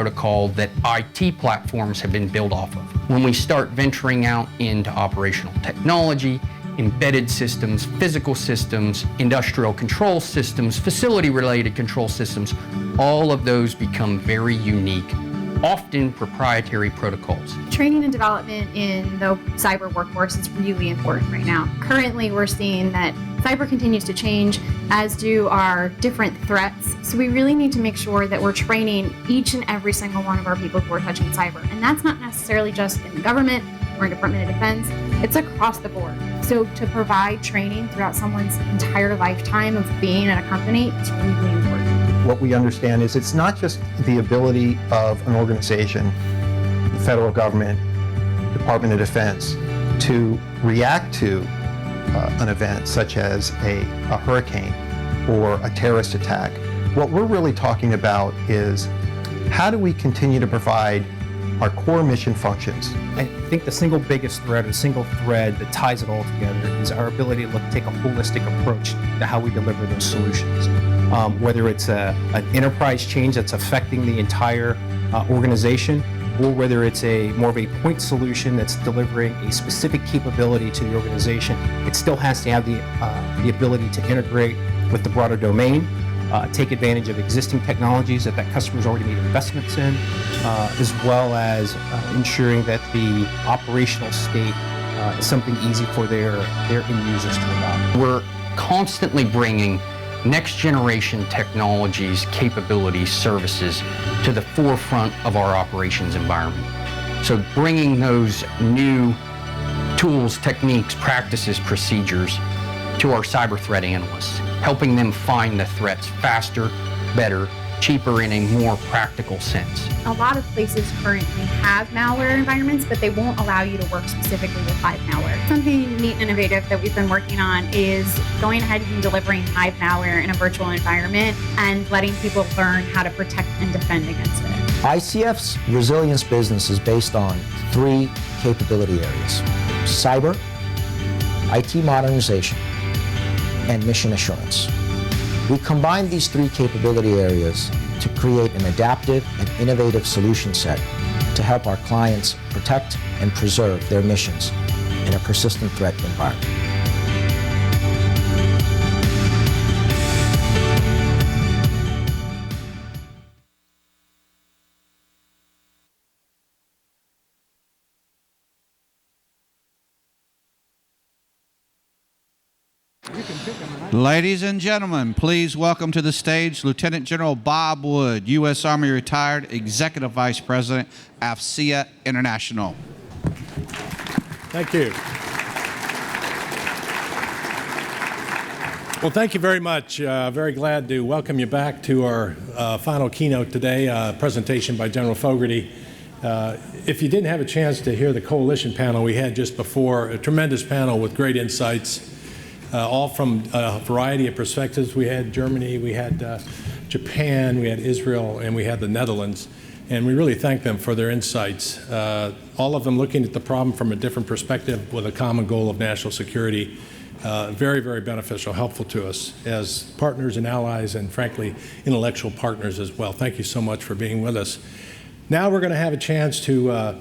protocol that IT platforms have been built off of. When we start venturing out into operational technology, embedded systems, physical systems, industrial control systems, facility-related control systems, all of those become very unique, often proprietary protocols. Training and development in the cyber workforce is really important right now. Currently, we're seeing that cyber continues to change, as do our different threats. So we really need to make sure that we're training each and every single one of our people who are touching cyber. And that's not necessarily just in the government or in Department of Defense, it's across the board. So to provide training throughout someone's entire lifetime of being at a company is really important. What we understand is it's not just the ability of an organization, the federal government, Department of Defense, to react to an event such as a hurricane or a terrorist attack. What we're really talking about is how do we continue to provide our core mission functions. I think the single biggest thread, or the single thread that ties it all together, is our ability to take a holistic approach to how we deliver those solutions. Whether it's an enterprise change that's affecting the entire organization, or whether it's more of a point solution that's delivering a specific capability to the organization, it still has to have the ability to integrate with the broader domain, take advantage of existing technologies that customer's already made investments in, as well as ensuring that the operational state is something easy for their end users to adopt. We're constantly bringing next generation technologies, capabilities, services to the forefront of our operations environment. So bringing those new tools, techniques, practices, procedures to our cyber threat analysts, helping them find the threats faster, better, cheaper in a more practical sense. A lot of places currently have malware environments, but they won't allow you to work specifically with Hive malware. Something neat and innovative that we've been working on is going ahead and delivering Hive malware in a virtual environment and letting people learn how to protect and defend against it. ICF's resilience business is based on 3 capability areas: cyber, IT modernization, and mission assurance. We combine these 3 capability areas to create an adaptive and innovative solution set to help our clients protect and preserve their missions in a persistent threat environment. Ladies and gentlemen, please welcome to the stage Lieutenant General Bob Wood, U.S. Army retired Executive Vice President, AFCEA International. Thank you. Well, thank you very much. Very glad to welcome you back to our final keynote today, presentation by General Fogarty. If you didn't have a chance to hear the coalition panel we had just before, a tremendous panel with great insights, all from a variety of perspectives. We had Germany, we had Japan, we had Israel, and we had the Netherlands. And we really thank them for their insights. All of them looking at the problem from a different perspective with a common goal of national security. Very, very beneficial, helpful to us as partners and allies, and frankly, intellectual partners as well. Thank you so much for being with us. Now we're going to have a chance to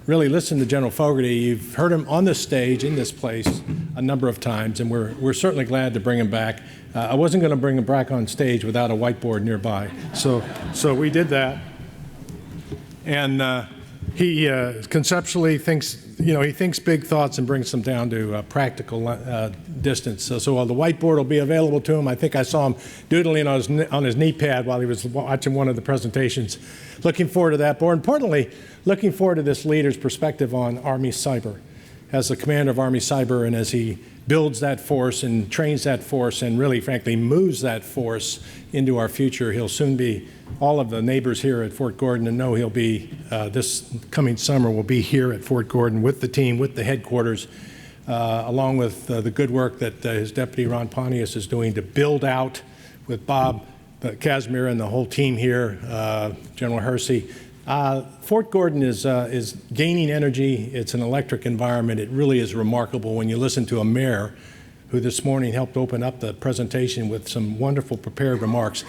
really listen to General Fogarty. You've heard him on this stage in this place a number of times, and we're certainly glad to bring him back. I wasn't going to bring him back on stage without a whiteboard nearby, so we did that. And he conceptually thinks, he thinks big thoughts and brings them down to practical distance. So while the whiteboard will be available to him, I think I saw him doodling on his knee pad while he was watching one of the presentations. Looking forward to that. More importantly, looking forward to this leader's perspective on Army Cyber. As the commander of Army Cyber, and as he builds that force and trains that force and really, frankly, moves that force into our future, he'll soon be, all of the neighbors here at Fort Gordon and know he'll be, this coming summer, will be here at Fort Gordon with the team, with the headquarters, along with the good work that his deputy Ron Pontius is doing to build out with Bob Casimir and the whole team here, General Hersey. Fort Gordon is gaining energy. It's an electric environment. It really is remarkable when you listen to a mayor who this morning helped open up the presentation with some wonderful prepared remarks.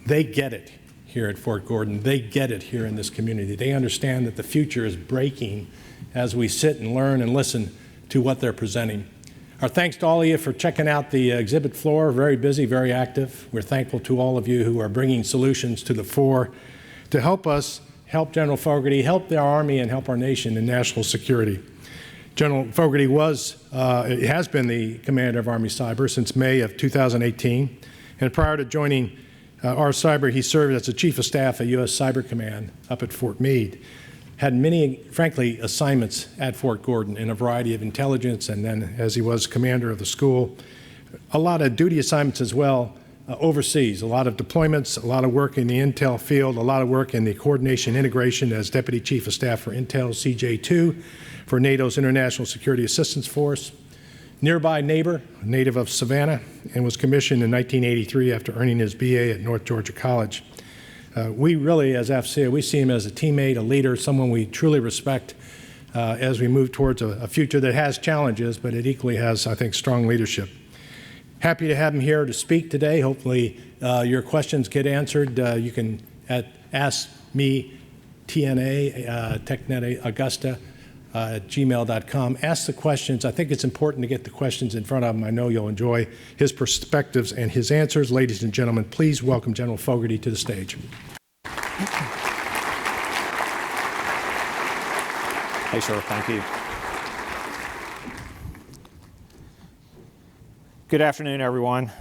They get it here at Fort Gordon. They get it here in this community. They understand that the future is breaking as we sit and learn and listen to what they're presenting. Our thanks to all of you for checking out the exhibit floor. Very busy, very active. We're thankful to all of you who are bringing solutions to the fore to help us help General Fogarty, help the Army, and help our nation in national security. General Fogarty has been the commander of Army Cyber since May of 2018. And prior to joining our cyber, he served as the Chief of Staff at U.S. Cyber Command up at Fort Meade. Had many, frankly, assignments at Fort Gordon in a variety of intelligence, and then as he was commander of the school, a lot of duty assignments as well overseas, a lot of deployments, a lot of work in the intel field, a lot of work in the coordination integration as Deputy Chief of Staff for Intel CJ2 for NATO's International Security Assistance Force. Nearby neighbor, native of Savannah, and was commissioned in 1983 after earning his BA at North Georgia College. We really, as AFCEA, we see him as a teammate, a leader, someone we truly respect as we move towards a future that has challenges, but it equally has, I think, strong leadership. Happy to have him here to speak today. Hopefully your questions get answered. You can ask me, TNA, TechNet Augusta, at gmail.com. Ask the questions. I think it's important to get the questions in front of him. I know you'll enjoy his perspectives and his answers. Ladies and gentlemen, please welcome General Fogarty to the stage. Hey, sir. Thank you. Good afternoon, everyone.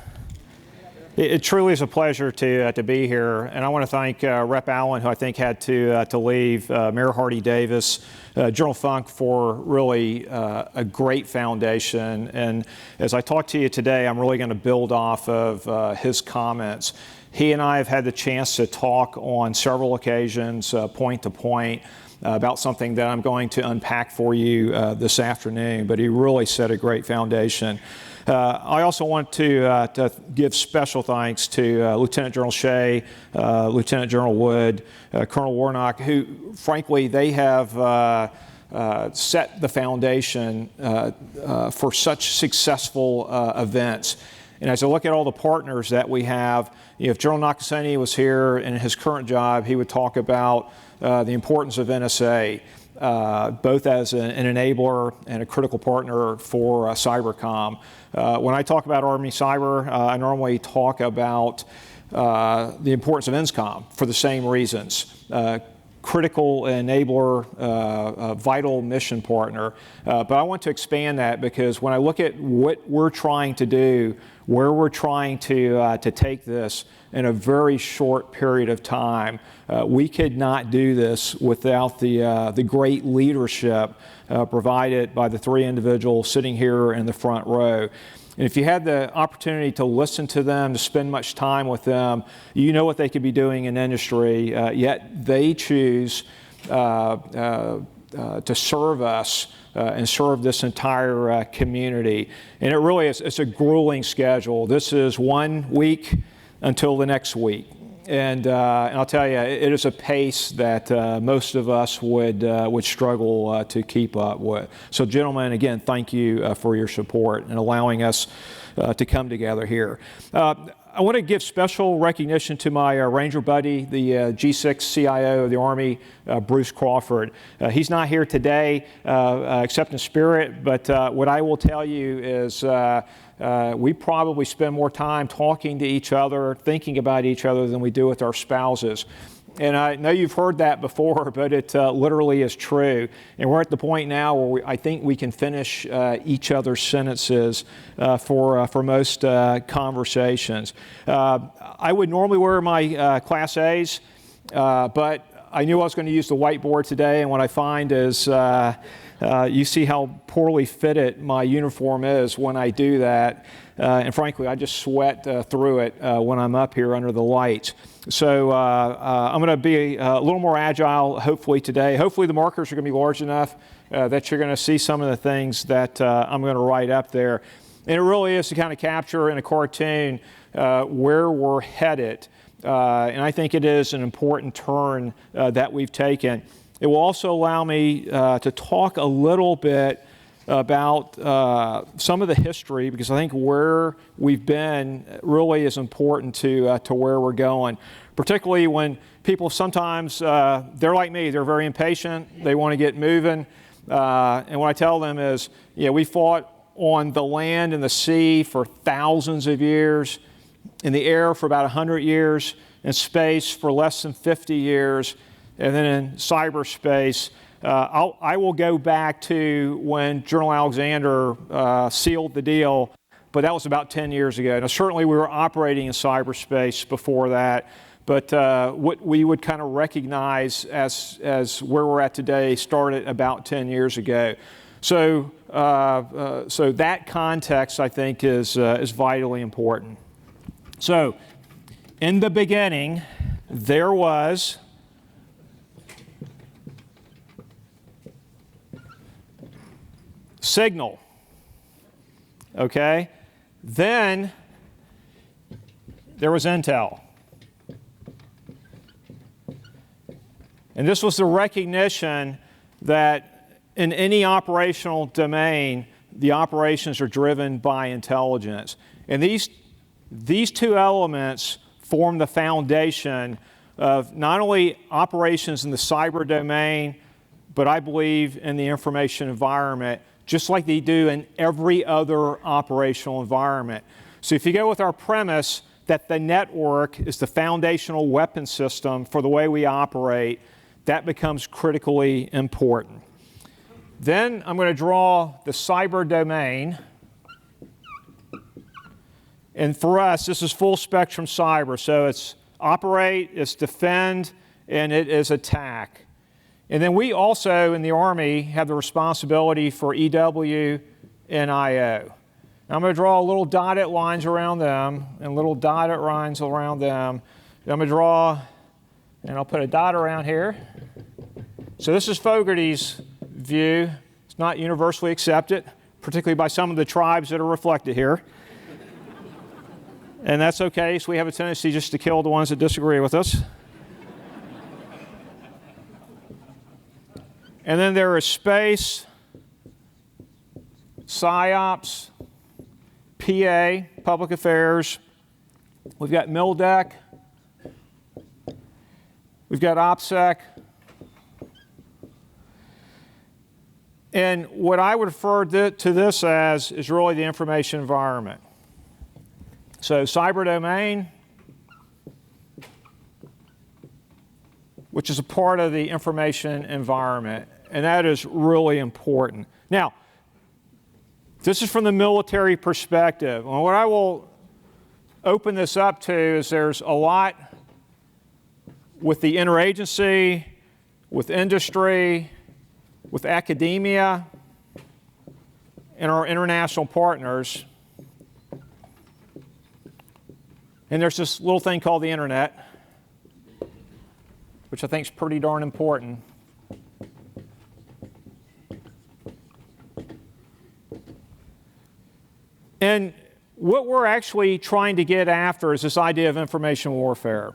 It truly is a pleasure to be here, and I want to thank Rep. Allen, who I think had to leave, Mayor Hardy Davis, General Funk for really a great foundation. And as I talk to you today, I'm really going to build off of his comments. He and I have had the chance to talk on several occasions, point to point, about something that I'm going to unpack for you this afternoon, but he really set a great foundation. I also want to give special thanks to Lieutenant General Shea, Lieutenant General Wood, Colonel Warnock, who, frankly, they have set the foundation for such successful events. And as I look at all the partners that we have, if General Nakasone was here in his current job, he would talk about the importance of NSA, both as an enabler and a critical partner for Cybercom. When I talk about Army Cyber, I normally talk about the importance of INSCOM for the same reasons. Critical enabler, vital mission partner. But I want to expand that because when I look at what we're trying to do, where we're trying to take this in a very short period of time, we could not do this without the great leadership provided by the three individuals sitting here in the front row. And if you had the opportunity to listen to them, to spend much time with them, you know what they could be doing in industry, yet they choose to serve us and serve this entire community. And it really is, it's a grueling schedule. This is 1 week until the next week. And I'll tell you, it is a pace that most of us would struggle to keep up with. So, gentlemen, again, thank you for your support and allowing us to come together here. I want to give special recognition to my Ranger buddy, the G6 CIO of the Army, Bruce Crawford. He's not here today, except in spirit, but what I will tell you is we probably spend more time talking to each other, thinking about each other than we do with our spouses. And I know you've heard that before, but it literally is true. And we're at the point now where I think we can finish each other's sentences for most conversations. I would normally wear my Class A's, but I knew I was going to use the whiteboard today, and what I find is you see how poorly fitted my uniform is when I do that. And frankly, I just sweat through it when I'm up here under the lights. So I'm going to be a little more agile, hopefully, today. Hopefully the markers are going to be large enough that you're going to see some of the things that I'm going to write up there. And it really is to kind of capture in a cartoon where we're headed. And I think it is an important turn that we've taken. It will also allow me to talk a little bit about some of the history, because I think where we've been really is important to where we're going, particularly when people sometimes, they're like me, they're very impatient, they want to get moving, and what I tell them is, we fought on the land and the sea for thousands of years, in the air for about 100 years, in space for less than 50 years, and then in cyberspace. I will go back to when General Alexander sealed the deal, but that was about 10 years ago. Now, certainly we were operating in cyberspace before that, but what we would kind of recognize as where we're at today started about 10 years ago. So that context, I think, is vitally important. So, in the beginning, there was signal, okay? Then there was intel. And this was the recognition that in any operational domain, the operations are driven by intelligence. And these two elements form the foundation of not only operations in the cyber domain, but I believe in the information environment, just like they do in every other operational environment. So if you go with our premise that the network is the foundational weapon system for the way we operate, that becomes critically important. Then I'm going to draw the cyber domain. And for us, this is full spectrum cyber. So it's operate, it's defend, and it is attack. And then we also, in the Army, have the responsibility for EW and IO. Now I'm going to draw little dotted lines around them and little dotted lines around them. And I'm going to draw, and I'll put a dot around here. So this is Fogarty's view. It's not universally accepted, particularly by some of the tribes that are reflected here. And that's okay, so we have a tendency just to kill the ones that disagree with us. And then there is space, PSYOPs, PA, public affairs. We've got MILDEC. We've got OPSEC. And what I would refer to this as is really the information environment. So cyber domain, which is a part of the information environment, and that is really important. Now, this is from the military perspective. And what I will open this up to is there's a lot with the interagency, with industry, with academia, and our international partners. And there's this little thing called the internet, which I think is pretty darn important. And what we're actually trying to get after is this idea of information warfare.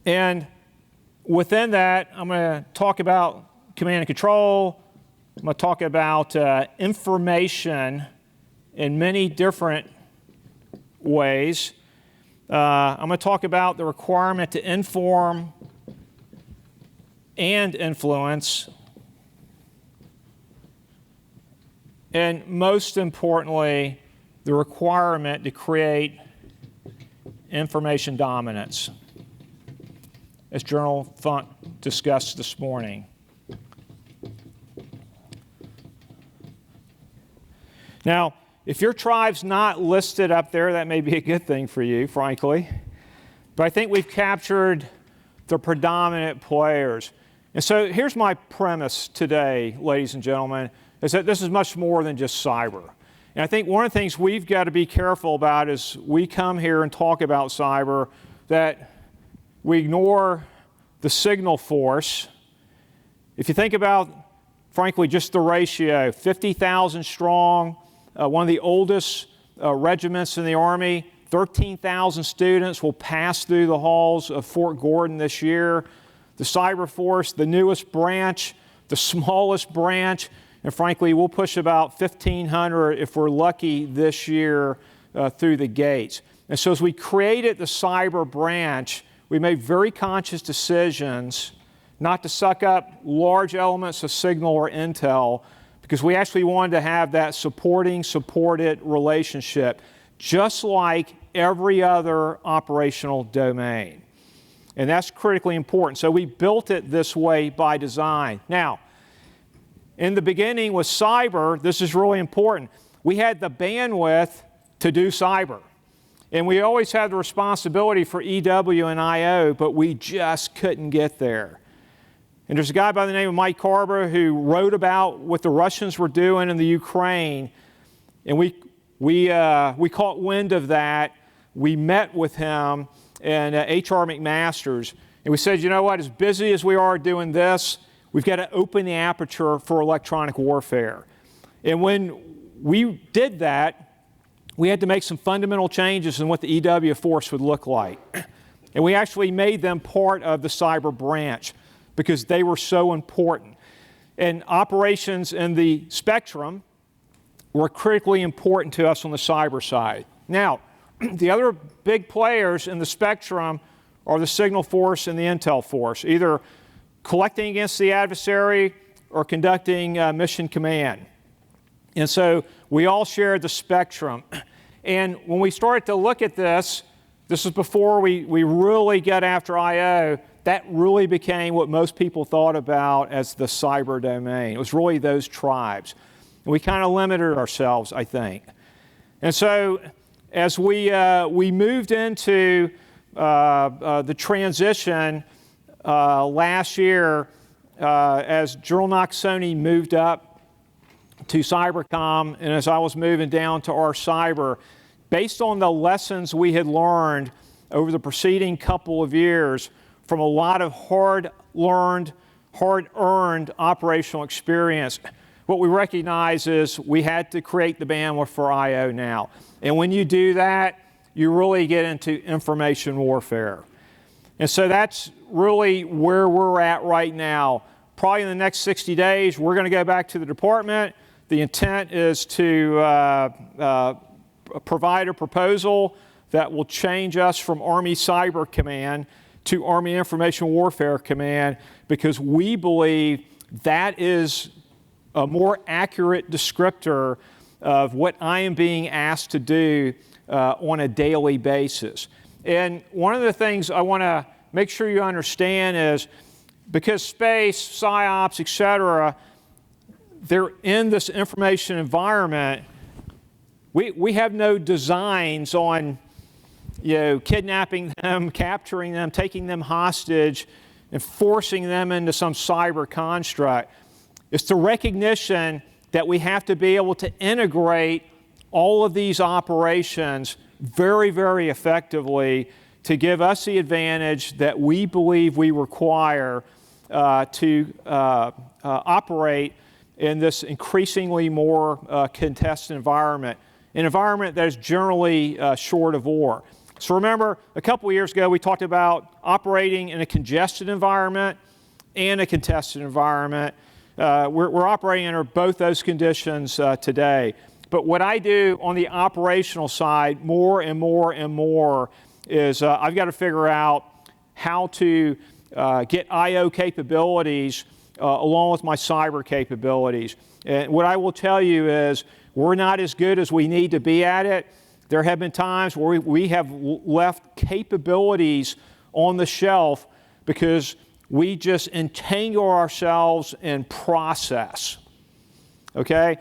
And within that, I'm going to talk about command and control. I'm going to talk about information in many different ways. I'm going to talk about the requirement to inform and influence. And most importantly, the requirement to create information dominance, as General Funk discussed this morning. Now, if your tribe's not listed up there, that may be a good thing for you, frankly. But I think we've captured the predominant players. And so here's my premise today, ladies and gentlemen, is that this is much more than just cyber. And I think one of the things we've got to be careful about is we come here and talk about cyber, that we ignore the signal force. If you think about, frankly, just the ratio, 50,000 strong, one of the oldest regiments in the Army, 13,000 students will pass through the halls of Fort Gordon this year. The Cyber Force, the newest branch, the smallest branch, and frankly, we'll push about 1,500 if we're lucky this year through the gates. And so as we created the cyber branch, we made very conscious decisions not to suck up large elements of signal or intel, because we actually wanted to have that supported relationship, just like every other operational domain. And that's critically important. So we built it this way by design. Now, in the beginning with cyber, this is really important. We had the bandwidth to do cyber. And we always had the responsibility for EW and IO, but we just couldn't get there. And there's a guy by the name of Mike Carver who wrote about what the Russians were doing in the Ukraine, and we caught wind of that. We met with him and H.R. McMaster's, and we said, you know what, as busy as we are doing this, we've got to open the aperture for electronic warfare. And when we did that, we had to make some fundamental changes in what the EW force would look like. And we actually made them part of the cyber branch because they were so important. And operations in the spectrum were critically important to us on the cyber side. Now, the other big players in the spectrum are the signal force and the intel force, either collecting against the adversary or conducting mission command. And so we all shared the spectrum. And when we started to look at this is before we really got after IO, that really became what most people thought about as the cyber domain. It was really those tribes. And we kind of limited ourselves, I think. And so as we moved into the transition last year, as General Knox-Sony moved up to Cybercom, and as I was moving down to our cyber, based on the lessons we had learned over the preceding couple of years from a lot of hard-earned operational experience, what we recognize is we had to create the bandwidth for IO now. And when you do that, you really get into information warfare. And so that's really where we're at right now. Probably in the next 60 days, we're going to go back to the department. The intent is to provide a proposal that will change us from Army Cyber Command to Army Information Warfare Command, because we believe that is a more accurate descriptor of what I am being asked to do on a daily basis. And one of the things I want to make sure you understand is, because space, PSYOPs, et cetera, they're in this information environment, we have no designs on kidnapping them, capturing them, taking them hostage, and forcing them into some cyber construct. It's the recognition that we have to be able to integrate all of these operations very, very effectively to give us the advantage that we believe we require to operate in this increasingly more contested environment, an environment that is generally short of war. So remember, a couple of years ago, we talked about operating in a congested environment and a contested environment. We're operating under both those conditions today. But what I do on the operational side more and more and more is I've got to figure out how to get IO capabilities along with my cyber capabilities. And what I will tell you is we're not as good as we need to be at it. There have been times where we have left capabilities on the shelf because we just entangle ourselves in process. Okay?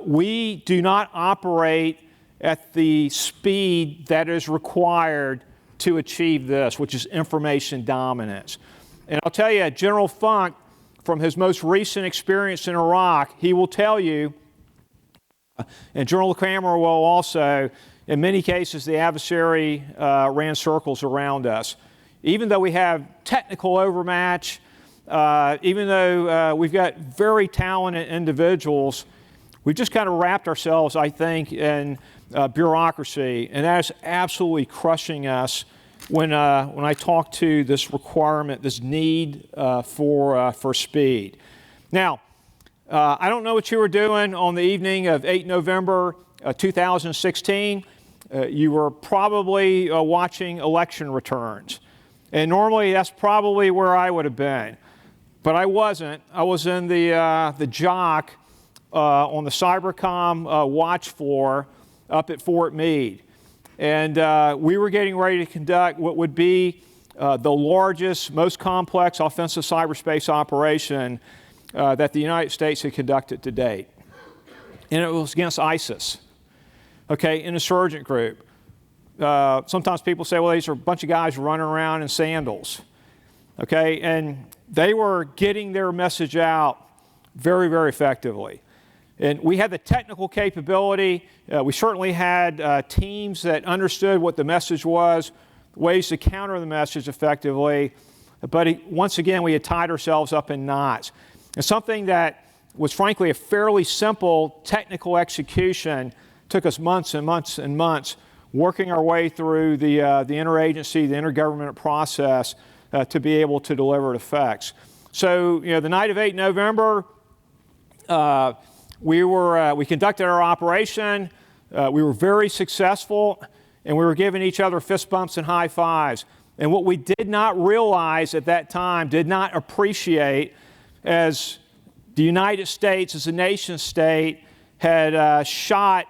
We do not operate at the speed that is required to achieve this, which is information dominance. And I'll tell you, General Funk, from his most recent experience in Iraq, he will tell you, and General Cramer will also, in many cases, the adversary ran circles around us. Even though we have technical overmatch, even though we've got very talented individuals, we've just kind of wrapped ourselves, I think, in bureaucracy, and that is absolutely crushing us when I talk to this requirement, this need for speed. Now, I don't know what you were doing on the evening of 8 November 2016. You were probably watching election returns. And normally that's probably where I would have been. But I wasn't. I was in the JOC on the Cybercom watch floor up at Fort Meade. And we were getting ready to conduct what would be the largest, most complex offensive cyberspace operation that the United States had conducted to date. And it was against ISIS, okay, an insurgent group. Sometimes people say, well, these are a bunch of guys running around in sandals, okay? And they were getting their message out very, very effectively. And we had the technical capability. We certainly had teams that understood what the message was, ways to counter the message effectively. But once again, we had tied ourselves up in knots. And something that was frankly a fairly simple technical execution took us months and months and months working our way through the interagency, the intergovernmental process to be able to deliver effects. So, the night of 8 November, we conducted our operation. We were very successful, and we were giving each other fist bumps and high fives. And what we did not realize at that time, did not appreciate, as the United States, as a nation state, had shot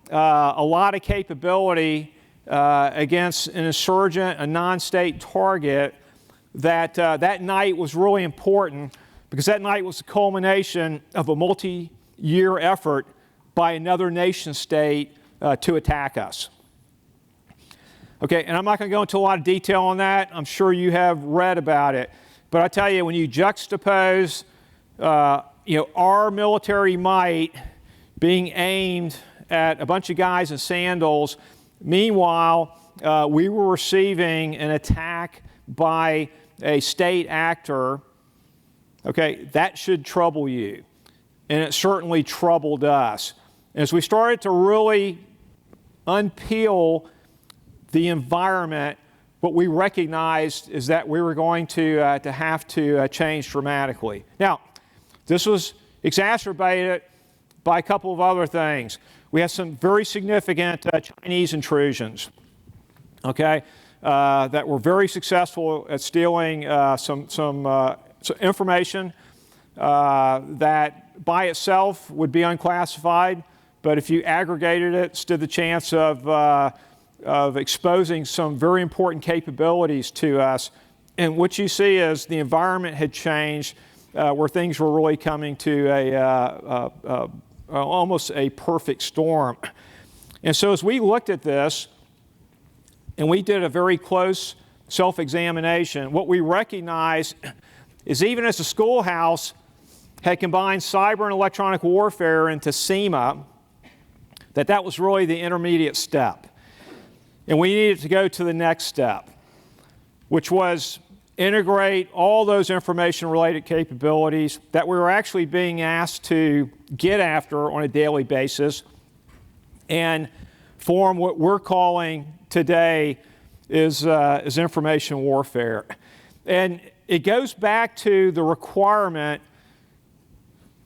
a lot of capability against an insurgent, a non-state target, that that night was really important because that night was the culmination of a multi-year effort by another nation state to attack us. Okay, and I'm not going to go into a lot of detail on that. I'm sure you have read about it. But I tell you, when you juxtapose our military might being aimed at a bunch of guys in sandals, meanwhile, we were receiving an attack by a state actor, okay, that should trouble you. And it certainly troubled us. As we started to really unpeel the environment, what we recognized is that we were going to have to change dramatically. Now, this was exacerbated by a couple of other things. We had some very significant Chinese intrusions, okay, that were very successful at stealing some information that by itself would be unclassified, but if you aggregated it, stood the chance of exposing some very important capabilities to us. And what you see is the environment had changed where things were really coming to almost a perfect storm. And so as we looked at this, and we did a very close self-examination, what we recognized is even as the schoolhouse had combined cyber and electronic warfare into CEMA, that was really the intermediate step. And we needed to go to the next step, which was integrate all those information-related capabilities that we were actually being asked to get after on a daily basis and form what we're calling today is information warfare. And it goes back to the requirement,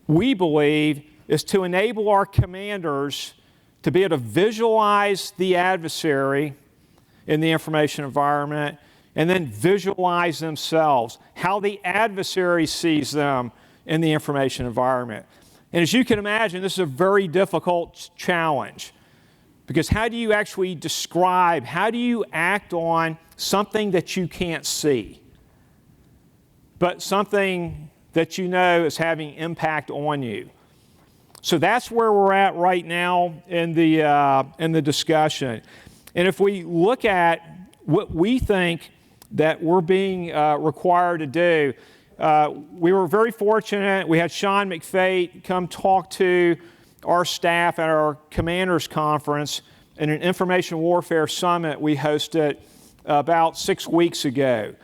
we believe, is to enable our commanders to be able to visualize the adversary in the information environment and then visualize themselves, how the adversary sees them in the information environment. And as you can imagine, this is a very difficult challenge because how do you actually describe, how do you act on something that you can't see, but something that you know is having impact on you? So that's where we're at right now in the discussion. And if we look at what we think that we're being required to do, we were very fortunate. We had Sean McFate come talk to our staff at our commanders conference in an information warfare summit we hosted about 6 weeks ago.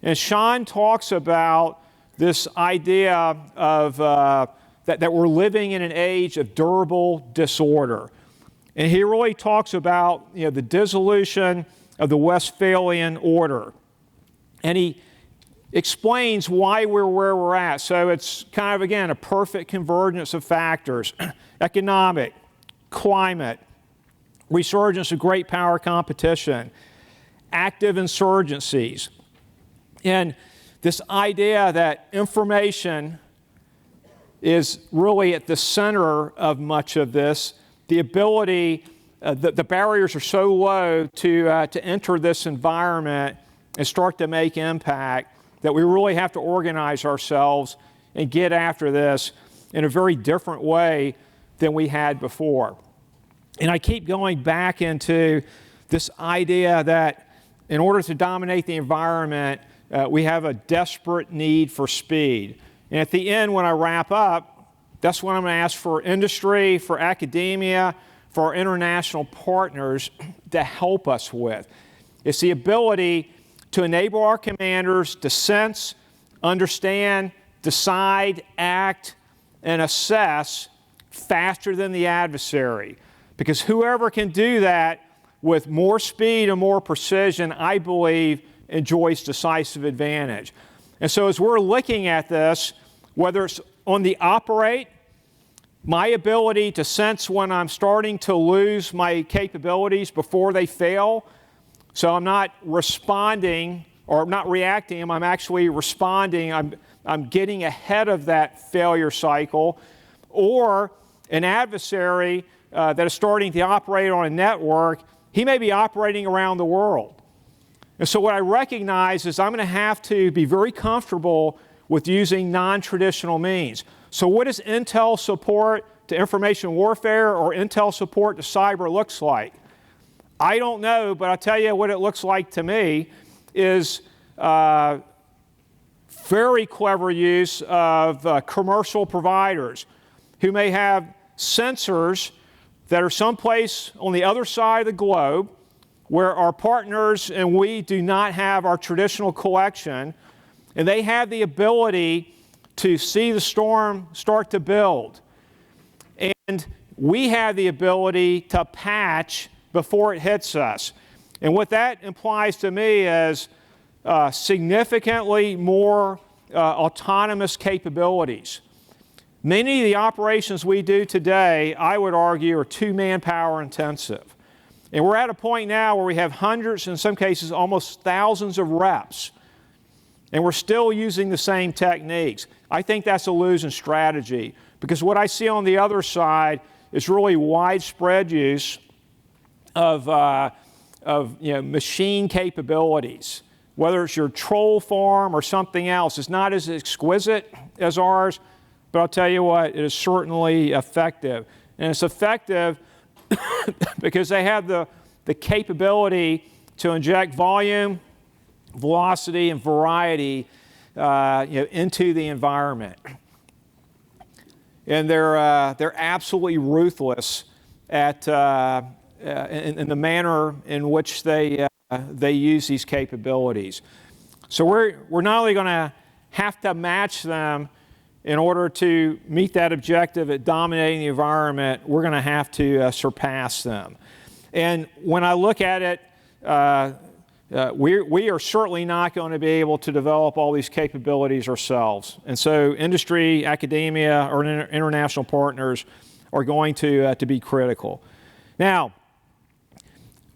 And Sean talks about this idea of that we're living in an age of durable disorder. And he really talks about the dissolution of the Westphalian order. And he explains why we're where we're at. So it's kind of, again, a perfect convergence of factors. Economic, climate, resurgence of great power competition, active insurgencies. And this idea that information is really at the center of much of this, the ability, the barriers are so low to enter this environment and start to make impact that we really have to organize ourselves and get after this in a very different way than we had before. And I keep going back into this idea that in order to dominate the environment, we have a desperate need for speed. And at the end, when I wrap up, that's what I'm going to ask for industry, for academia, for our international partners to help us with. It's the ability to enable our commanders to sense, understand, decide, act, and assess faster than the adversary. Because whoever can do that with more speed and more precision, I believe, enjoys decisive advantage. And so as we're looking at this, whether it's on the operate, my ability to sense when I'm starting to lose my capabilities before they fail, so I'm not responding or I'm not reacting, I'm actually responding, I'm getting ahead of that failure cycle, or an adversary that is starting to operate on a network, he may be operating around the world. And so what I recognize is I'm going to have to be very comfortable with using non-traditional means. So what does intel support to information warfare or intel support to cyber looks like? I don't know, but I'll tell you what it looks like to me is very clever use of commercial providers who may have sensors that are someplace on the other side of the globe where our partners and we do not have our traditional collection, and they have the ability to see the storm start to build. And we have the ability to patch before it hits us. And what that implies to me is significantly more autonomous capabilities. Many of the operations we do today, I would argue, are too manpower intensive. And we're at a point now where we have hundreds, in some cases almost thousands of reps, and we're still using the same techniques. I think that's a losing strategy, because what I see on the other side is really widespread use of machine capabilities. Whether it's your troll farm or something else, it's not as exquisite as ours, but I'll tell you what, it is certainly effective. And it's effective because they have the capability to inject volume, velocity, and variety into the environment. And they're absolutely ruthless at in the manner in which they use these capabilities. So we're not only going to have to match them in order to meet that objective at dominating the environment, we're going to have to surpass them. And when I look at it, we are certainly not going to be able to develop all these capabilities ourselves. And so industry, academia, or international partners are going to be critical. Now,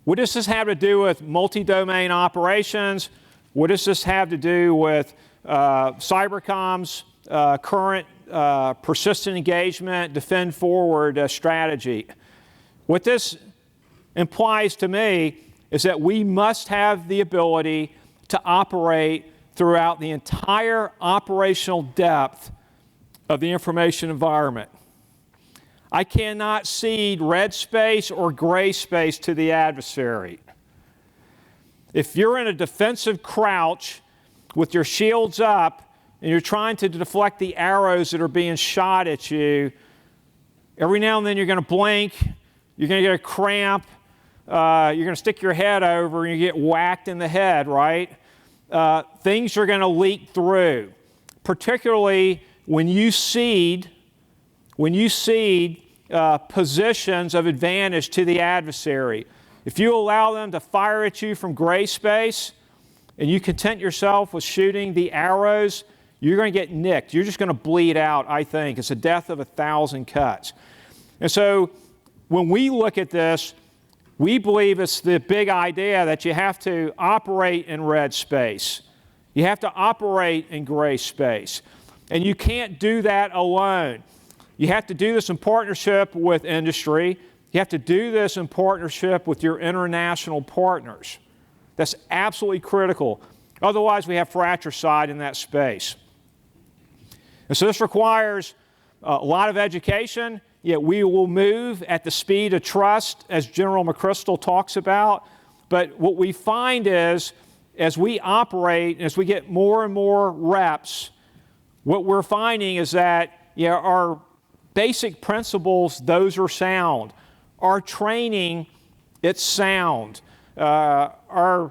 what does this have to do with multi-domain operations? What does this have to do with Cybercom's current persistent engagement, defend forward strategy? What this implies to me is that we must have the ability to operate throughout the entire operational depth of the information environment. I cannot cede red space or gray space to the adversary. If you're in a defensive crouch with your shields up and you're trying to deflect the arrows that are being shot at you, every now and then you're going to blink, you're going to get a cramp, you're going to stick your head over and you get whacked in the head, right? Things are going to leak through, particularly when you cede positions of advantage to the adversary. If you allow them to fire at you from gray space and you content yourself with shooting the arrows, you're going to get nicked. You're just going to bleed out, I think. It's a death of 1,000 cuts. And so when we look at this, we believe it's the big idea that you have to operate in red space. You have to operate in gray space. And you can't do that alone. You have to do this in partnership with industry. You have to do this in partnership with your international partners. That's absolutely critical. Otherwise, we have fratricide in that space. And so this requires a lot of education, yet we will move at the speed of trust, as General McChrystal talks about. But what we find is, as we operate, as we get more and more reps, what we're finding is that our basic principles, those are sound. Our training, it's sound. Our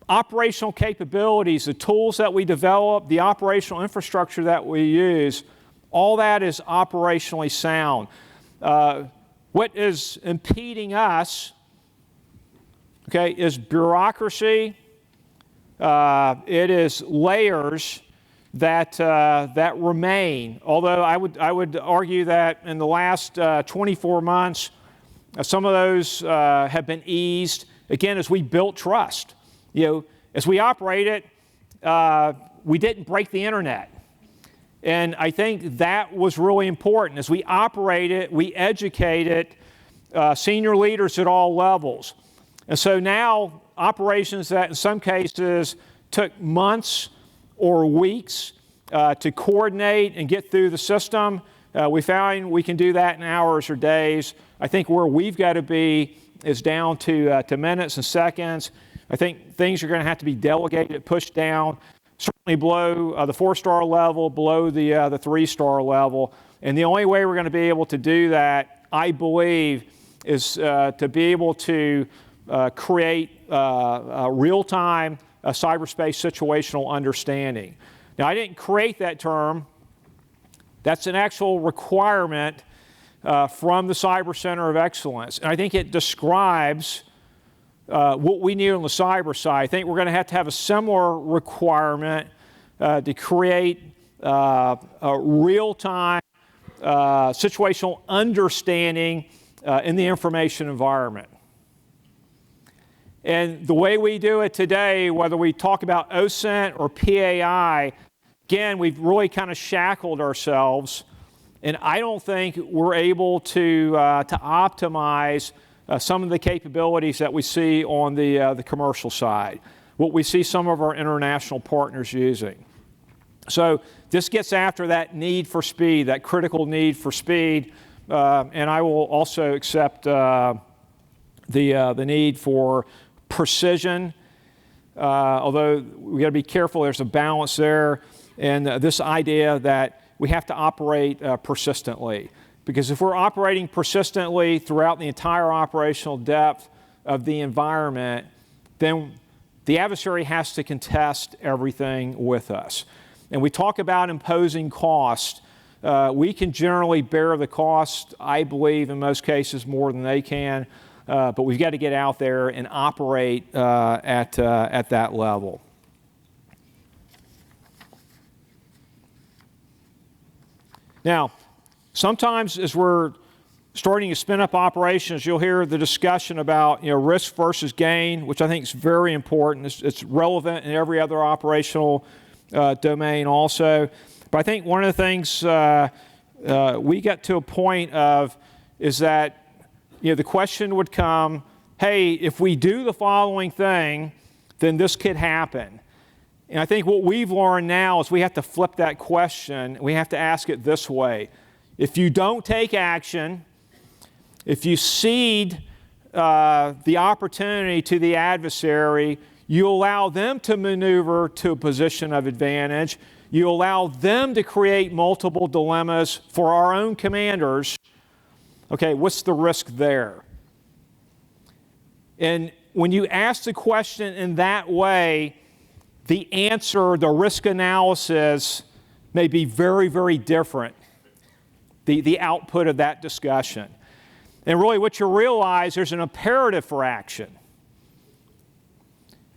operational capabilities, the tools that we develop, the operational infrastructure that we use, all that is operationally sound. What is impeding us, is bureaucracy. It is layers that remain. Although I would argue that in the last 24 months, some of those have been eased. Again, as we built trust, as we operate it, we didn't break the internet. And I think that was really important. As we operate it, we educate it, senior leaders at all levels. And so now operations that in some cases took months or weeks to coordinate and get through the system, we found we can do that in hours or days. I think where we've got to be is down to minutes and seconds. I think things are going to have to be delegated, pushed down, certainly below the 4-star level, below the 3-star level. And the only way we're going to be able to do that, I believe, is to be able to create real-time cyberspace situational understanding. Now, I didn't create that term. That's an actual requirement from the Cyber Center of Excellence. And I think it describes what we need on the cyber side. I think we're going to have a similar requirement to create a real-time situational understanding in the information environment. And the way we do it today, whether we talk about OSINT or PAI, again, we've really kind of shackled ourselves, and I don't think we're able to optimize some of the capabilities that we see on the commercial side, what we see some of our international partners using. So this gets after that need for speed, that critical need for speed, and I will also accept the need for precision, although we got to be careful, there's a balance there, and this idea that we have to operate persistently. Because if we're operating persistently throughout the entire operational depth of the environment, then the adversary has to contest everything with us. And we talk about imposing cost. We can generally bear the cost, I believe, in most cases more than they can. But we've got to get out there and operate at that level. Now, sometimes as we're starting to spin up operations, you'll hear the discussion about risk versus gain, which I think is very important. It's relevant in every other operational domain also. But I think one of the things we get to a point of is that the question would come, hey, if we do the following thing, then this could happen. And I think what we've learned now is we have to flip that question. We have to ask it this way. If you don't take action, if you cede the opportunity to the adversary, you allow them to maneuver to a position of advantage, you allow them to create multiple dilemmas for our own commanders, okay, what's the risk there? And when you ask the question in that way, the answer, the risk analysis may be very, very different. the output of that discussion. And really what you realize, there's an imperative for action.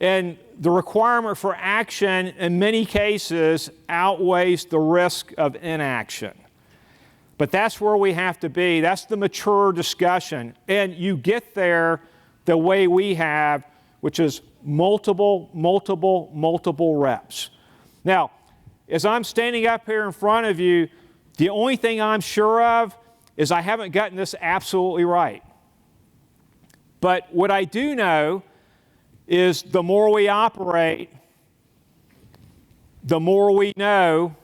And the requirement for action in many cases outweighs the risk of inaction. But that's where we have to be. That's the mature discussion. And you get there the way we have, which is multiple reps. Now, as I'm standing up here in front of you, the only thing I'm sure of is I haven't gotten this absolutely right. But what I do know is the more we operate, the more we know.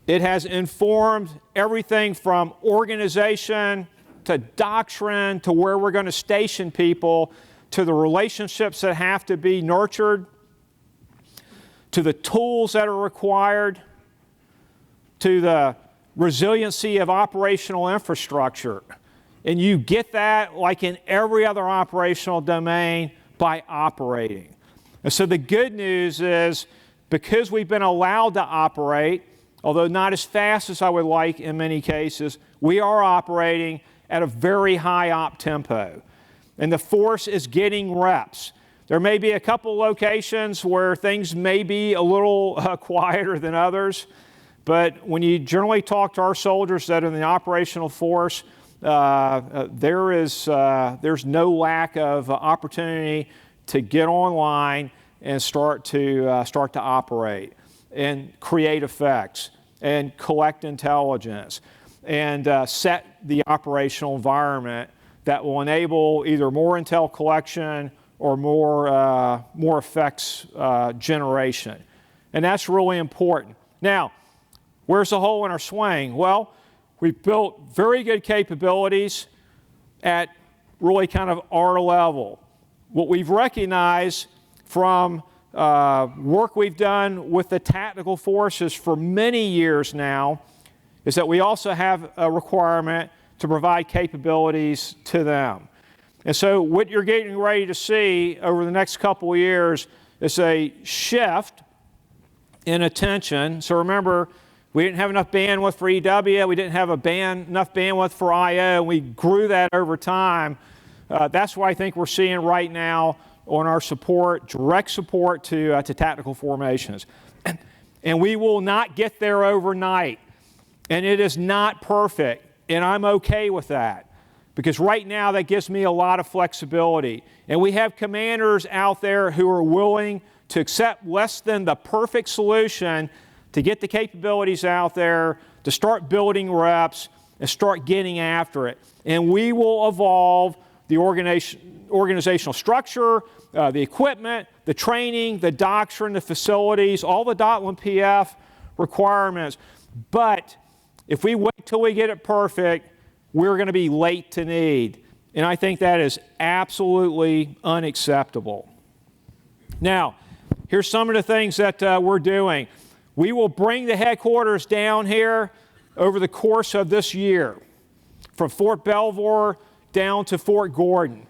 It has informed everything from organization to doctrine to where we're going to station people, to the relationships that have to be nurtured, to the tools that are required, to the resiliency of operational infrastructure. And you get that, like in every other operational domain, by operating. And so the good news is, because we've been allowed to operate, although not as fast as I would like in many cases, we are operating at a very high op tempo. And the force is getting reps. There may be a couple locations where things may be a little quieter than others, but when you generally talk to our soldiers that are in the operational force, there's no lack of opportunity to get online and start to operate and create effects and collect intelligence and set the operational environment that will enable either more intel collection or more effects generation. And that's really important. Now, where's the hole in our swing? Well, we've built very good capabilities at really kind of our level. What we've recognized from work we've done with the tactical forces for many years now is that we also have a requirement to provide capabilities to them. And so what you're getting ready to see over the next couple of years is a shift in attention. So remember, we didn't have enough bandwidth for EW, we didn't have enough bandwidth for IO, and we grew that over time. That's what I think we're seeing right now on our support, direct support to tactical formations. And we will not get there overnight. And it is not perfect, and I'm okay with that, because right now that gives me a lot of flexibility. And we have commanders out there who are willing to accept less than the perfect solution to get the capabilities out there, to start building reps, and start getting after it. And we will evolve the organizational structure, the equipment, the training, the doctrine, the facilities, all the DOT-1 PF requirements. But if we wait till we get it perfect, we're going to be late to need. And I think that is absolutely unacceptable. Now, here's some of the things that we're doing. We will bring the headquarters down here over the course of this year, from Fort Belvoir down to Fort Gordon.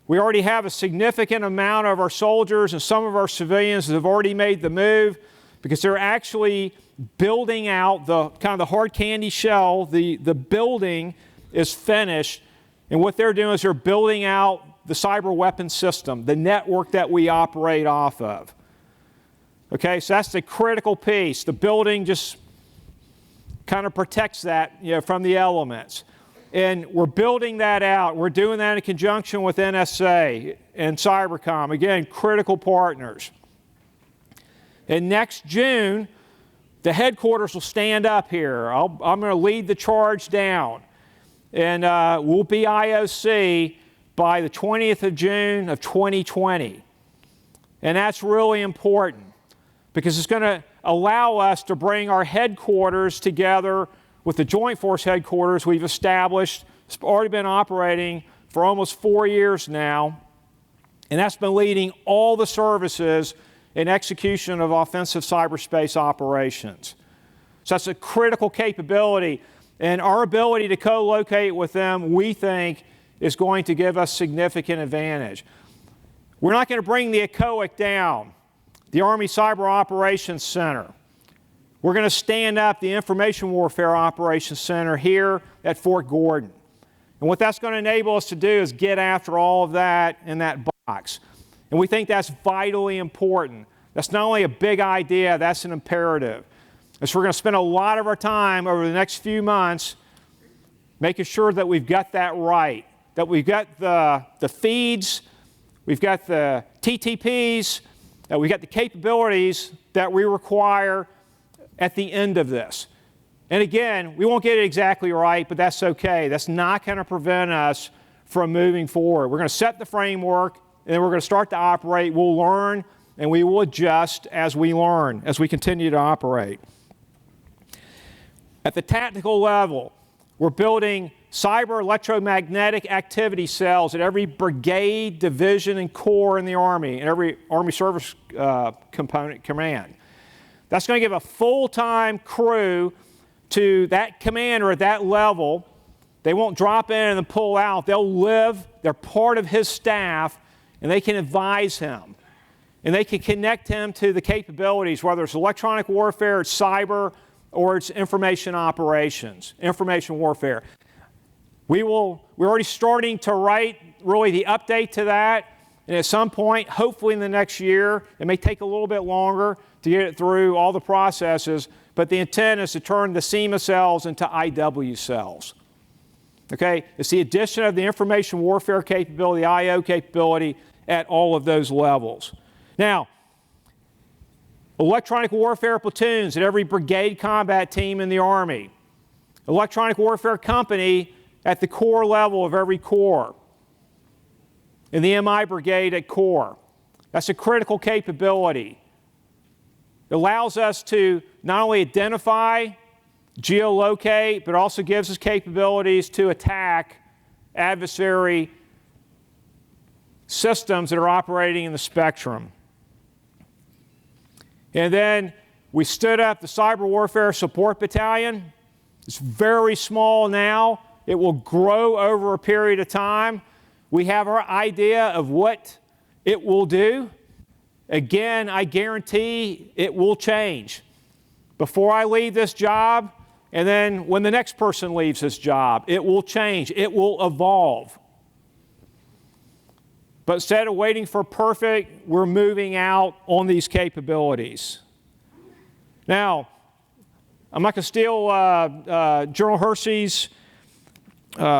We already have a significant amount of our soldiers and some of our civilians that have already made the move, because they're actually building out the kind of the hard candy shell. The building is finished, and what they're doing is they're building out the cyber weapon system, the network that we operate off of. Okay, so that's the critical piece. The building just kind of protects that, from the elements. And we're building that out. We're doing that in conjunction with NSA and Cybercom. Again, critical partners. And next June, the headquarters will stand up here. I'm going to lead the charge down. And we'll be IOC by the 20th of June of 2020. And that's really important, because it's going to allow us to bring our headquarters together with the Joint Force headquarters we've established. It's already been operating for almost 4 years now, and that's been leading all the services in execution of offensive cyberspace operations. So that's a critical capability, and our ability to co-locate with them, we think, is going to give us significant advantage. We're not going to bring the ECOIC down, the Army Cyber Operations Center. We're going to stand up the Information Warfare Operations Center here at Fort Gordon. And what that's going to enable us to do is get after all of that in that box. And we think that's vitally important. That's not only a big idea, that's an imperative. And so we're going to spend a lot of our time over the next few months making sure that we've got that right, that we've got the feeds, we've got the TTPs, that we've got the capabilities that we require at the end of this. And again, we won't get it exactly right, but that's okay. That's not going to prevent us from moving forward. We're going to set the framework, and then we're going to start to operate. We'll learn, and we will adjust as we learn, as we continue to operate. At the tactical level, we're building cyber electromagnetic activity cells at every brigade, division, and corps in the Army, and every Army Service Component Command. That's going to give a full-time crew to that commander at that level. They won't drop in and then pull out. They'll live, they're part of his staff, and they can advise him. And they can connect him to the capabilities, whether it's electronic warfare, it's cyber, or it's information operations, information warfare. We're already starting to write really the update to that, and at some point, hopefully in the next year, it may take a little bit longer to get it through all the processes, but the intent is to turn the SEMA cells into IW cells. Okay, it's the addition of the information warfare capability, IO capability at all of those levels. Now, electronic warfare platoons at every brigade combat team in the Army. Electronic warfare company at the corps level of every corps. In the MI brigade at corps. That's a critical capability. It allows us to not only identify, geolocate, but also gives us capabilities to attack adversary systems that are operating in the spectrum. And then we stood up the Cyber Warfare Support Battalion. It's very small now. It will grow over a period of time. We have our idea of what it will do. Again, I guarantee it will change. Before I leave this job, and then when the next person leaves this job, it will change. It will evolve. But instead of waiting for perfect, we're moving out on these capabilities. Now, I'm not going to steal General Hersey's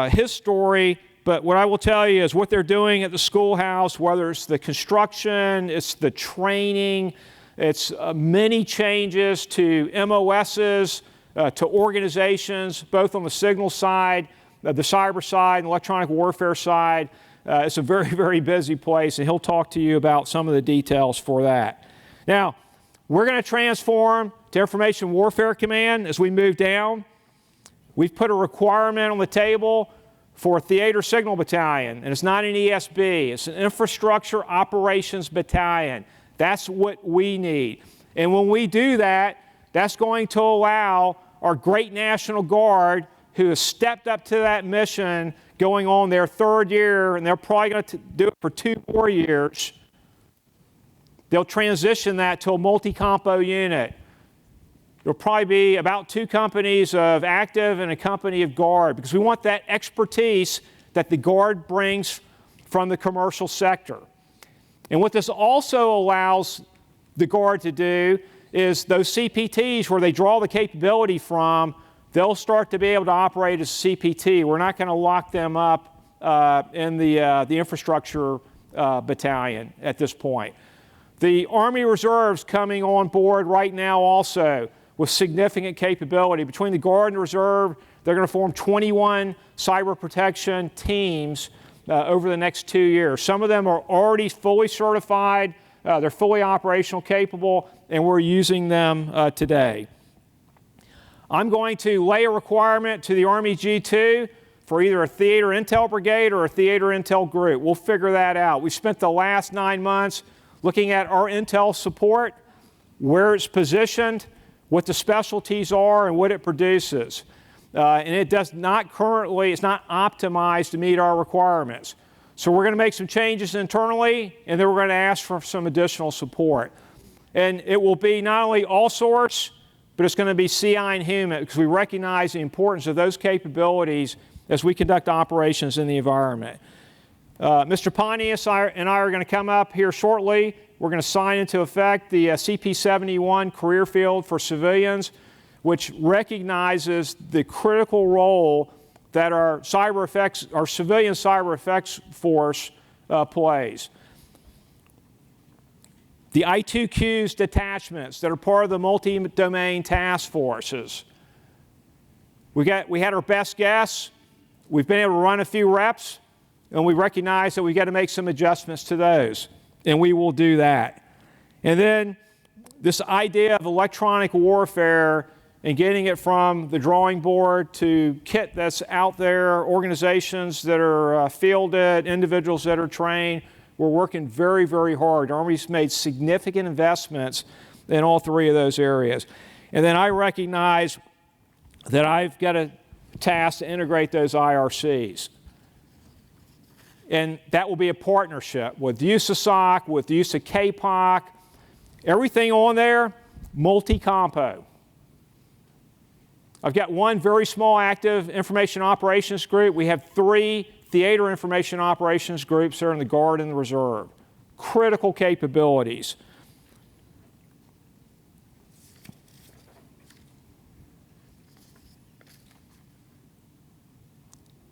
his story, but what I will tell you is what they're doing at the schoolhouse, whether it's the construction, it's the training, it's many changes to MOSs, to organizations, both on the signal side, the cyber side, and electronic warfare side. It's a very, very busy place, and he'll talk to you about some of the details for that. Now, we're going to transform to Information Warfare Command as we move down. We've put a requirement on the table for a Theater Signal Battalion, and it's not an ESB. It's an Infrastructure Operations Battalion. That's what we need. And when we do that, that's going to allow our great National Guard, who has stepped up to that mission, going on their third year, and they're probably going to do it for 2 more years. They'll transition that to a multi-compo unit. There'll probably be about 2 companies of active and a company of Guard, because we want that expertise that the Guard brings from the commercial sector. And what this also allows the Guard to do is those CPTs where they draw the capability from, they'll start to be able to operate as a CPT. We're not going to lock them up in the infrastructure battalion at this point. The Army Reserve's coming on board right now also with significant capability. Between the Guard and Reserve, they're going to form 21 cyber protection teams over the next 2 years. Some of them are already fully certified, they're fully operational capable, and we're using them today. I'm going to lay a requirement to the Army G2 for either a Theater Intel Brigade or a Theater Intel Group. We'll figure that out. We spent the last 9 months looking at our intel support, where it's positioned, what the specialties are, and what it produces. And it does not currently, it's not optimized to meet our requirements. So we're going to make some changes internally, and then we're going to ask for some additional support. And it will be not only all source, but it's going to be CI and human because we recognize the importance of those capabilities as we conduct operations in the environment. Mr. Pontius and I are going to come up here shortly. We're going to sign into effect the CP71 career field for civilians, which recognizes the critical role that our civilian cyber effects force plays. The I2Qs detachments that are part of the multi-domain task forces. We had our best guess. We've been able to run a few reps, and we recognize that we got to make some adjustments to those, and we will do that. And then this idea of electronic warfare and getting it from the drawing board to kit that's out there, organizations that are fielded, individuals that are trained. We're working very, very hard. The Army's made significant investments in all three of those areas. And then I recognize that I've got a task to integrate those IRCs. And that will be a partnership with USASOC, with the use of KPOC, everything on there, multi-compo. I've got one very small active information operations group. We have 3 theater information operations groups that are in the Guard and the Reserve. Critical capabilities.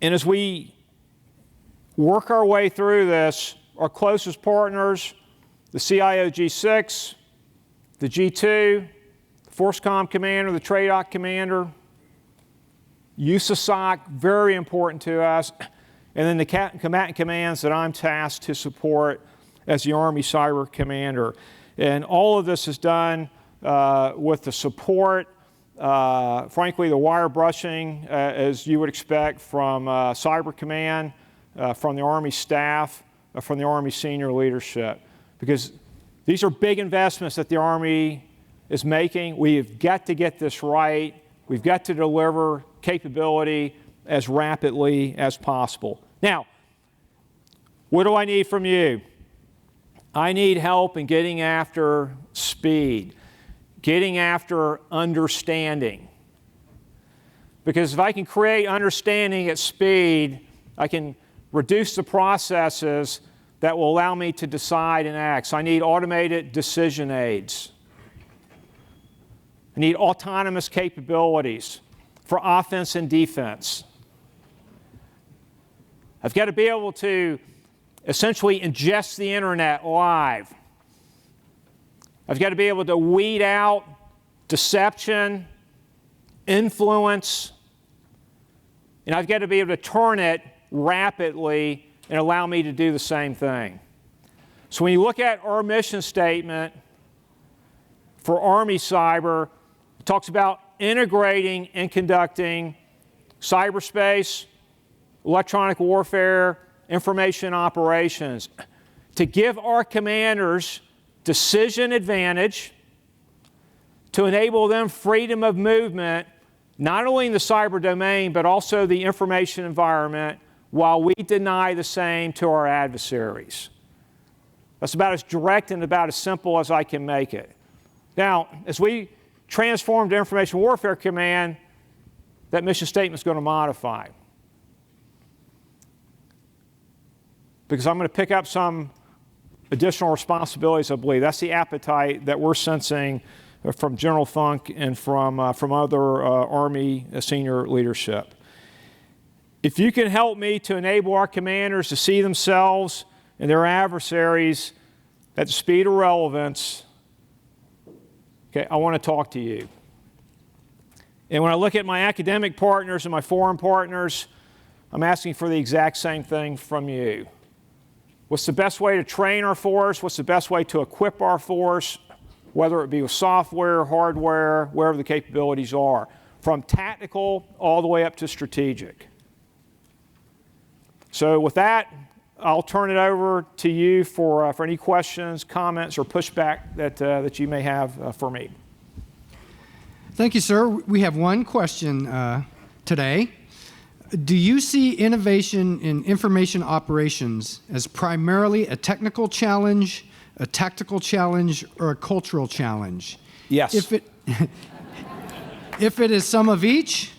And as we work our way through this, our closest partners, the CIO G6, the G2, the FORCECOM commander, the TRADOC commander, USASOC, very important to us, and then the combatant commands that I'm tasked to support as the Army Cyber Commander. And all of this is done with the support, frankly, the wire brushing, as you would expect from Cyber Command, from the Army staff, from the Army senior leadership. Because these are big investments that the Army is making. We've got to get this right. We've got to deliver capability as rapidly as possible. Now, what do I need from you? I need help in getting after speed, getting after understanding. Because if I can create understanding at speed, I can reduce the processes that will allow me to decide and act. So I need automated decision aids. I need autonomous capabilities for offense and defense. I've got to be able to essentially ingest the internet live. I've got to be able to weed out deception, influence, and I've got to be able to turn it rapidly and allow me to do the same thing. So when you look at our mission statement for Army Cyber, it talks about integrating and conducting cyberspace, electronic warfare, information operations to give our commanders decision advantage, to enable them freedom of movement, not only in the cyber domain, but also the information environment, while we deny the same to our adversaries. That's about as direct and about as simple as I can make it. Now, as we transform to Information Warfare Command, that mission statement is going to modify. Because I'm going to pick up some additional responsibilities, I believe. That's the appetite that we're sensing from General Funk and from other Army senior leadership. If you can help me to enable our commanders to see themselves and their adversaries at the speed of relevance, okay, I want to talk to you. And when I look at my academic partners and my foreign partners, I'm asking for the exact same thing from you. What's the best way to train our force? What's the best way to equip our force? Whether it be with software, hardware, wherever the capabilities are, from tactical all the way up to strategic. So with that, I'll turn it over to you for any questions, comments, or pushback that you may have for me. Thank you, sir. We have one question today. Do you see innovation in information operations as primarily a technical challenge, a tactical challenge, or a cultural challenge? Yes. If it is some of each,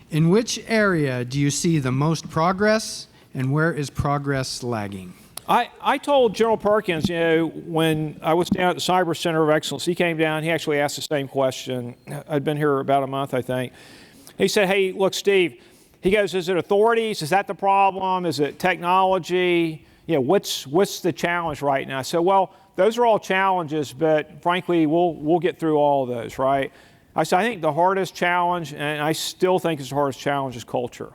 in which area do you see the most progress, and where is progress lagging? I told General Perkins, when I was down at the Cyber Center of Excellence, he came down, he actually asked the same question. I'd been here about a month, I think. He said, hey, look, Steve, he goes, is it authorities? Is that the problem? Is it technology? What's the challenge right now? I said, well, those are all challenges, but frankly, we'll get through all of those, right? I said, I think the hardest challenge, and I still think it's the hardest challenge, is culture.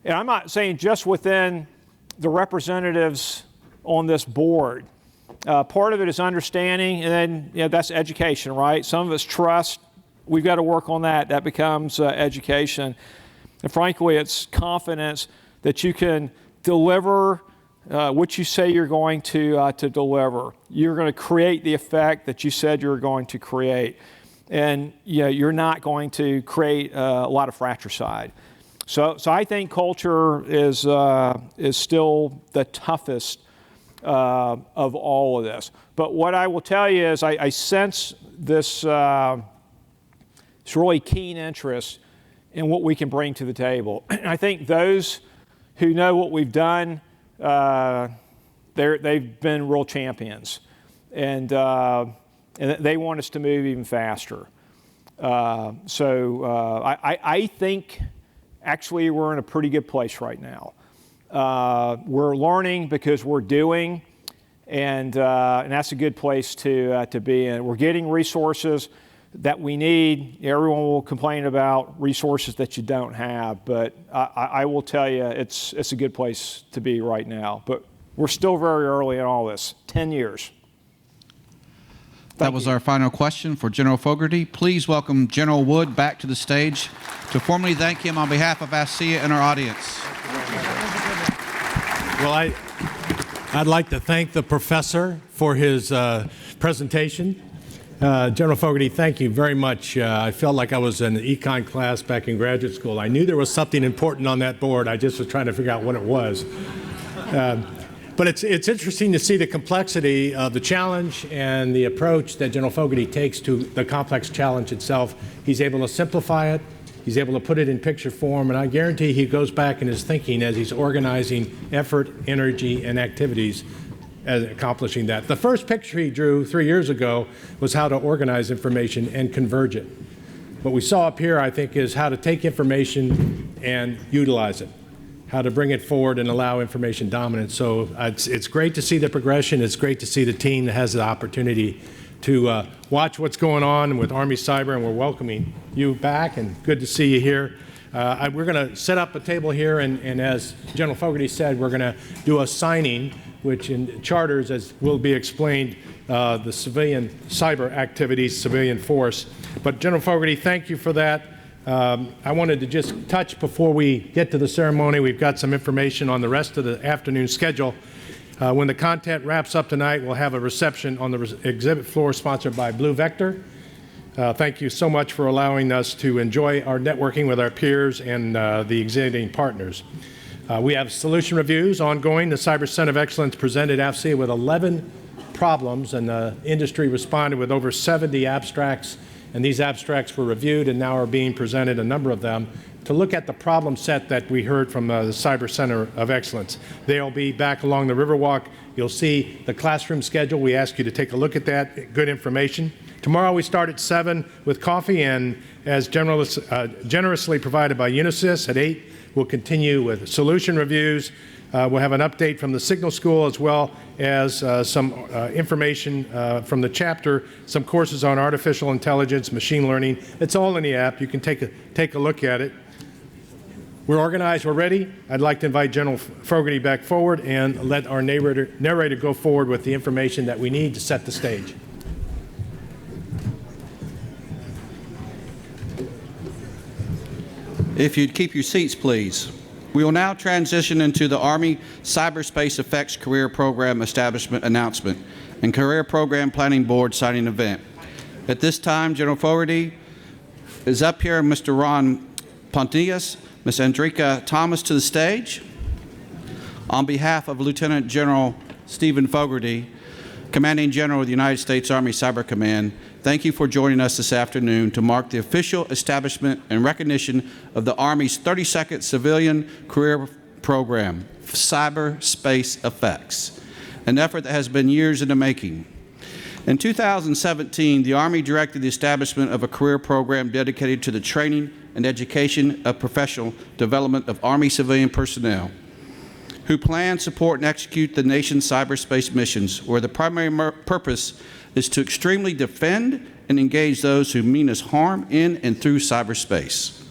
And I'm not saying just within the representatives on this board. Part of it is understanding, and then that's education, right? Some of it's trust. We've got to work on that. That becomes education. And frankly, it's confidence that you can deliver what you say you're going to deliver. You're going to create the effect that you said you're going to create. And you're not going to create a lot of fratricide. So I think culture is still the toughest of all of this. But what I will tell you is I sense this really keen interest in what we can bring to the table. And I think those who know what we've done, they've been real champions. And they want us to move even faster. I think actually we're in a pretty good place right now. We're learning because we're doing, and that's a good place to be in. We're getting resources that we need. Everyone will complain about resources that you don't have, but I will tell you it's a good place to be right now. But we're still very early in all this, 10 years. That was our final question for General Fogarty. Please welcome General Wood back to the stage to formally thank him on behalf of AFCEA and our audience. Well, I'd like to thank the professor for his presentation. General Fogarty, thank you very much. I felt like I was in an econ class back in graduate school. I knew there was something important on that board. I just was trying to figure out what it was. But it's interesting to see the complexity of the challenge and the approach that General Fogarty takes to the complex challenge itself. He's able to simplify it. He's able to put it in picture form, and I guarantee he goes back in his thinking as he's organizing effort, energy, and activities as accomplishing that. The first picture he drew 3 years ago was how to organize information and converge it. What we saw up here, I think, is how to take information and utilize it, how to bring it forward and allow information dominance. So it's great to see the progression. It's great to see the team that has the opportunity to watch what's going on with Army Cyber, and we're welcoming you back, and good to see you here. We're going to set up a table here, and as General Fogarty said, we're going to do a signing, which in charters, as will be explained, the civilian cyber activities, civilian force. But General Fogarty, thank you for that. I wanted to just touch before we get to the ceremony. We've got some information on the rest of the afternoon schedule. When the content wraps up tonight, we'll have a reception on the exhibit floor sponsored by Blue Vector. Thank you so much for allowing us to enjoy our networking with our peers and the exhibiting partners. We have solution reviews ongoing. The Cyber Center of Excellence presented AFCEA with 11 problems, and the industry responded with over 70 abstracts. And these abstracts were reviewed and now are being presented, a number of them, to look at the problem set that we heard from the Cyber Center of Excellence. They'll be back along the Riverwalk. You'll see the classroom schedule. We ask you to take a look at that. Good information. Tomorrow we start at 7 with coffee, and as generously provided by Unisys at 8, we'll continue with solution reviews. We'll have an update from the Signal School, as well as some information from the chapter, some courses on artificial intelligence, machine learning. It's all in the app. You can take a look at it. We're organized. We're ready. I'd like to invite General Fogarty back forward and let our narrator go forward with the information that we need to set the stage. If you'd keep your seats, please. We will now transition into the Army Cyberspace Effects Career Program Establishment Announcement and Career Program Planning Board signing event. At this time, General Fogarty is up here, Mr. Ron Pontius, Ms. Andrika Thomas to the stage. On behalf of Lieutenant General Stephen Fogarty, Commanding General of the United States Army Cyber Command, thank you for joining us this afternoon to mark the official establishment and recognition of the Army's 32nd Civilian Career Program, Cyberspace Effects, an effort that has been years in the making. In 2017, the Army directed the establishment of a career program dedicated to the training and education of professional development of Army civilian personnel who plan, support, and execute the nation's cyberspace missions, where the primary purpose is to extremely defend and engage those who mean us harm in and through cyberspace.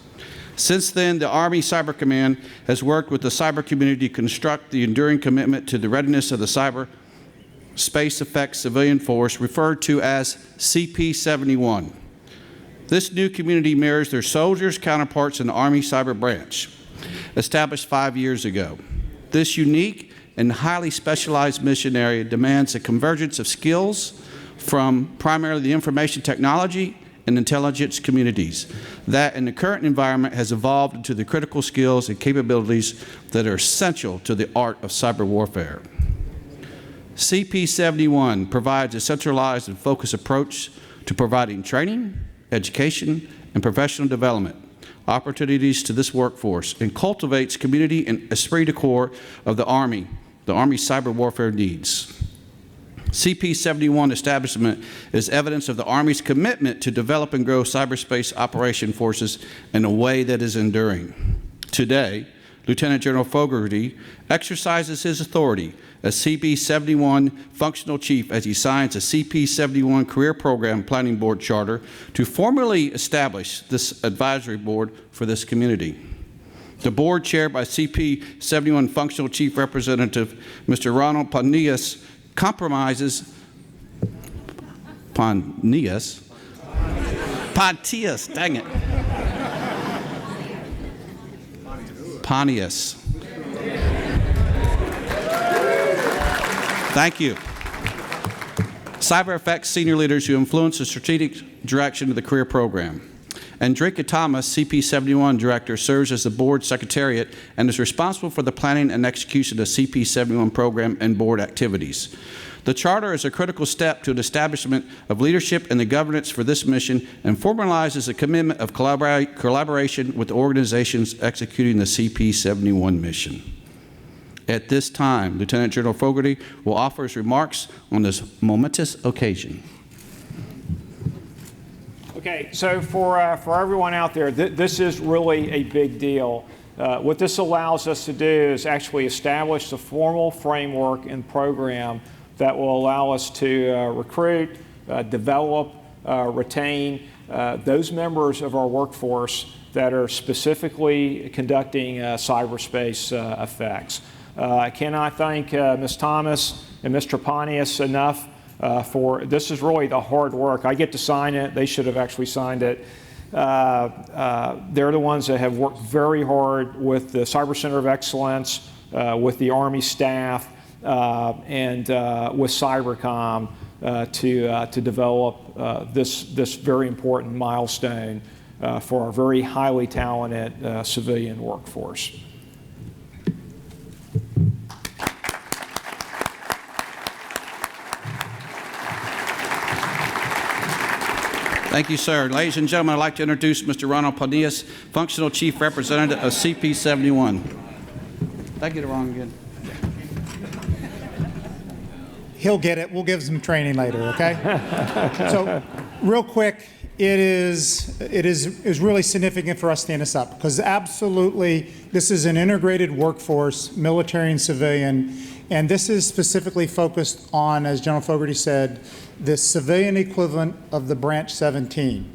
Since then, the Army Cyber Command has worked with the cyber community to construct the enduring commitment to the readiness of the Cyberspace Effects Civilian Force, referred to as CP-71. This new community mirrors their soldiers' counterparts in the Army Cyber Branch, established 5 years ago. This unique and highly specialized mission area demands a convergence of skills from primarily the information technology and intelligence communities that in the current environment has evolved into the critical skills and capabilities that are essential to the art of cyber warfare. CP-71 provides a centralized and focused approach to providing training, education, and professional development opportunities to this workforce, and cultivates community and esprit de corps of the Army's cyber warfare needs. CP-71 establishment is evidence of the Army's commitment to develop and grow cyberspace operation forces in a way that is enduring. Today, Lieutenant General Fogarty exercises his authority as CP-71 Functional Chief as he signs a CP-71 Career Program Planning Board Charter to formally establish this advisory board for this community. The board, chaired by CP-71 Functional Chief Representative Mr. Ronald Pontius, dang it. Pontius. Thank you. Cyber Effects senior leaders who influence the strategic direction of the career program. And Drake Thomas, CP-71 Director, serves as the board secretariat and is responsible for the planning and execution of the CP-71 program and board activities. The charter is a critical step to an establishment of leadership and the governance for this mission and formalizes a commitment of collaboration with the organizations executing the CP-71 mission. At this time, Lieutenant General Fogarty will offer his remarks on this momentous occasion. Okay, so for everyone out there, this is really a big deal. What this allows us to do is actually establish a formal framework and program that will allow us to recruit, develop, retain those members of our workforce that are specifically conducting cyberspace effects. I cannot thank Ms. Thomas and Mr. Pontius enough for this is really the hard work. I get to sign it. They should have actually signed it. They're the ones that have worked very hard with the Cyber Center of Excellence, with the Army staff, and with Cybercom to develop this very important milestone for our very highly talented civilian workforce. Thank you, sir. Ladies and gentlemen, I'd like to introduce Mr. Ronald Pontius, Functional Chief Representative of CP-71. Did I get it wrong again? He'll get it. We'll give some training later, okay? So, real quick, it is really significant for us to stand this up because absolutely this is an integrated workforce, military and civilian, and this is specifically focused on, as General Fogarty said, the civilian equivalent of the Branch 17.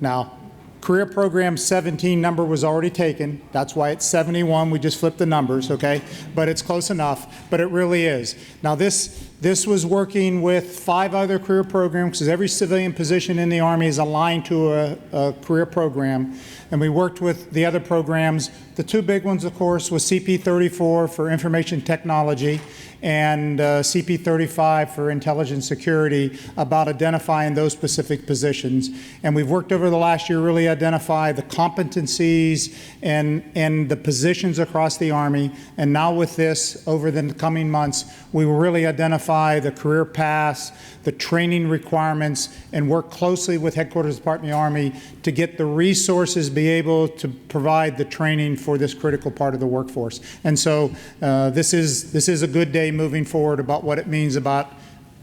Now, Career Program 17 number was already taken. That's why it's 71. We just flipped the numbers, okay? But it's close enough, but it really is. Now, this was working with 5 other career programs because every civilian position in the Army is aligned to a career program. And we worked with the other programs. The 2 big ones, of course, was CP-34 for information technology and CP35 for intelligence security about identifying those specific positions. And we've worked over the last year really identify the competencies and the positions across the Army. And now with this, over the coming months, we will really identify the career paths, the training requirements, and work closely with Headquarters Department of the Army to get the resources, be able to provide the training for this critical part of the workforce. And so this is a good day moving forward about what it means about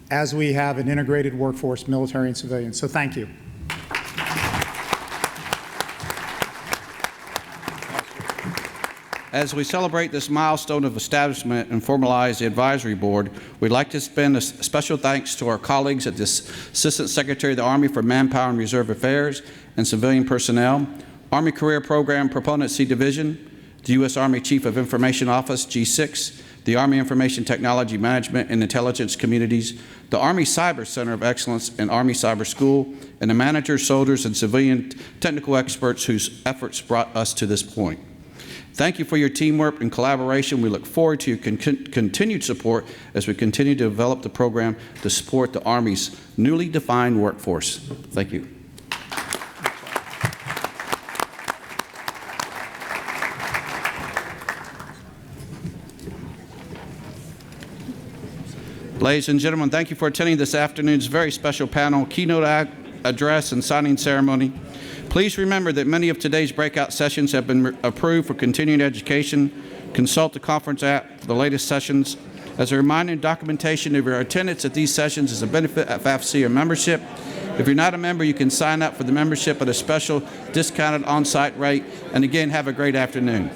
as we have an integrated workforce, military and civilian. So thank you. As we celebrate this milestone of establishment and formalize the advisory board, we'd like to extend a special thanks to our colleagues at the Assistant Secretary of the Army for Manpower and Reserve Affairs and Civilian Personnel, Army Career Program Proponent C Division, the U.S. Army Chief of Information Office, G6, the Army Information Technology Management and Intelligence Communities, the Army Cyber Center of Excellence and Army Cyber School, and the managers, soldiers, and civilian technical experts whose efforts brought us to this point. Thank you for your teamwork and collaboration. We look forward to your continued support as we continue to develop the program to support the Army's newly defined workforce. Thank you. Ladies and gentlemen, thank you for attending this afternoon's very special panel, keynote address, and signing ceremony. Please remember that many of today's breakout sessions have been approved for continuing education. Consult the Conference app for the latest sessions. As a reminder, documentation of your attendance at these sessions is a benefit of AFCEA membership. If you're not a member, you can sign up for the membership at a special discounted on-site rate. And again, have a great afternoon.